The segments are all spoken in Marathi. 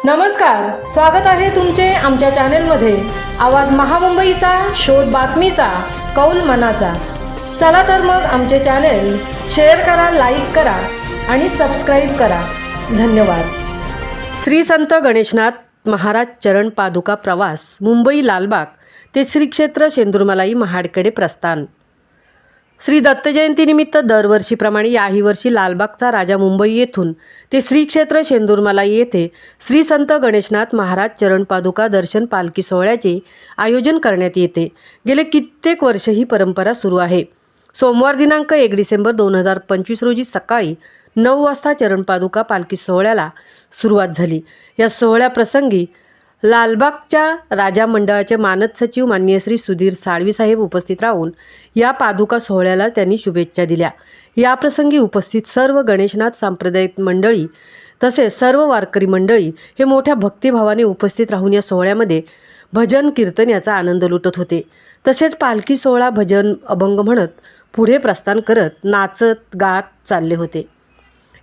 नमस्कार, स्वागत आहे तुमचे आमच्या चॅनेलमध्ये। आवाज महामुंबईचा, शोध बातमीचा, कौल मनाचा। चला तर मग आमचे चॅनेल शेअर करा, लाईक करा आणि सबस्क्राईब करा। धन्यवाद। श्री संत गणेशनाथ महाराज चरण पादुका प्रवास मुंबई लालबाग ते श्री क्षेत्र शेंदूरमलाई महाडकडे प्रस्थान। श्री दत्त जयंतीनिमित्त दरवर्षीप्रमाणे याही वर्षी लालबागचा राजा मुंबई येथून ते श्री क्षेत्र शेंदूरमलाई येथे श्री संत गणेशनाथ महाराज चरण पादुका दर्शन पालखी सोहळ्याचे आयोजन करण्यात येते। गेले कित्येक वर्ष ही परंपरा सुरू आहे। सोमवार दिनांक 1 डिसेंबर 2025 रोजी सकाळी 9 वाजता चरण पादुका पालखी सोहळ्याला सुरुवात झाली। या सोहळ्याप्रसंगी लालबागच्या राजा मंडळाचे मानद सचिव माननीय श्री सुधीर साळवी साहेब उपस्थित राहून या पादुका सोहळ्याला त्यांनी शुभेच्छा दिल्या। याप्रसंगी उपस्थित सर्व गणेशनाथ सांप्रदायिक मंडळी तसेच सर्व वारकरी मंडळी हे मोठ्या भक्तिभावाने उपस्थित राहून या सोहळ्यामध्ये भजन कीर्तन याचा आनंद लुटत होते। तसेच पालखी सोहळा भजन अभंग म्हणत पुढे प्रस्थान करत नाचत गात चालले होते।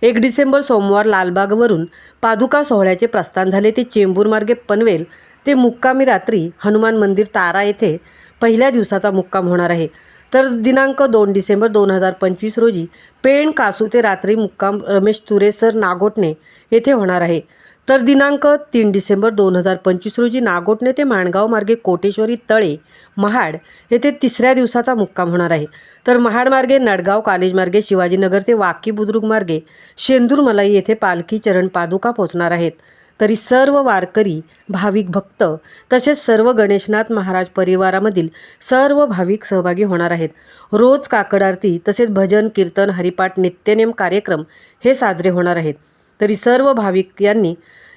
1 डिसेंबर सोमवार लालबागवरून पादुका सोहळ्याचे प्रस्थान झाले। ते चेंबूर मार्गे पनवेल ते मुक्कामी रात्री हनुमान मंदिर तारा येथे पहिल्या दिवसाचा मुक्काम होणार आहे। तर दिनांक 2 डिसेंबर 2025 रोजी पेण कासू ते रात्री मुक्काम रमेश तुरेसर नागोटणे येथे होणार आहे। तर दिनांक 3 डिसेंबर 2025 रोजी नागोटणे ते माणगाव मार्गे कोटेश्वरी तळे महाड येथे तिसऱ्या दिवसाचा मुक्काम होणार आहे। तर महाड मार्गे नडगाव कॉलेज मार्गे शिवाजीनगर ते वाकी बुद्रुक मार्गे शेंदूरमलाई येथे पालखी चरण पादुका पोहोचणार आहेत। तरी सर्व वारकरी भाविक भक्त तसेच सर्व गणेशनाथ महाराज परिवारामधील सर्व भाविक सहभागी होणार आहेत। रोज काकड आरती तसेच भजन कीर्तन हरिपाठ नित्यनेम कार्यक्रम हे साजरे होणार आहेत। तरी सर्व भाविक यांनी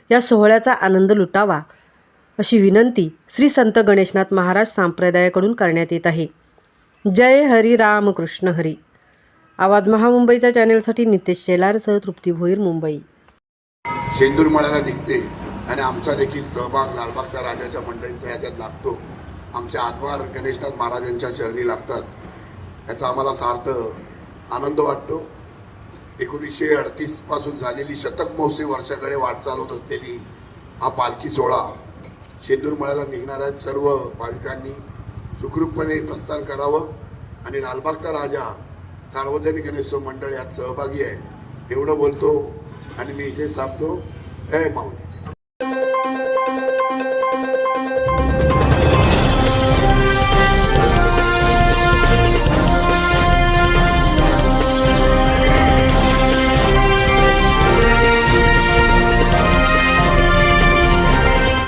या सोहळ्याचा आनंद लुटावा अशी विनंती श्री संत गणेशनाथ महाराज संप्रदायाकडून करण्यात येत आहे। जय हरी राम कृष्ण हरी। आवाज महामुंबईच्या चॅनेलसाठी नितेश शेलारसह तृप्ती भोईर मुंबई। शेंदूरमळ्याला निघते आणि आमचा देखील सहभाग लालबागच्या राजाच्या मंडळींचा याच्यात लागतो। आमच्या आत्वार गणेशनाथ महाराजांच्या चरणी लागतात। याचा आम्हाला सार्थ आनंद वाटतो। 1938 पासून झालेली शतक महोत्सवी वर्षाकडे वाटचाल होत असलेली हा पालखी सोहळा शेंदूरमळ्याला निघणार आहेत। सर्व भाविकांनी सुखरूपपणे प्रस्थान करावं आणि लालबागचा राजा सार्वजनिक गणेशोत्सव मंडळ यात सहभागी आहे एवढं बोलतो आणि मी इथे थांबतो। जय माऊली।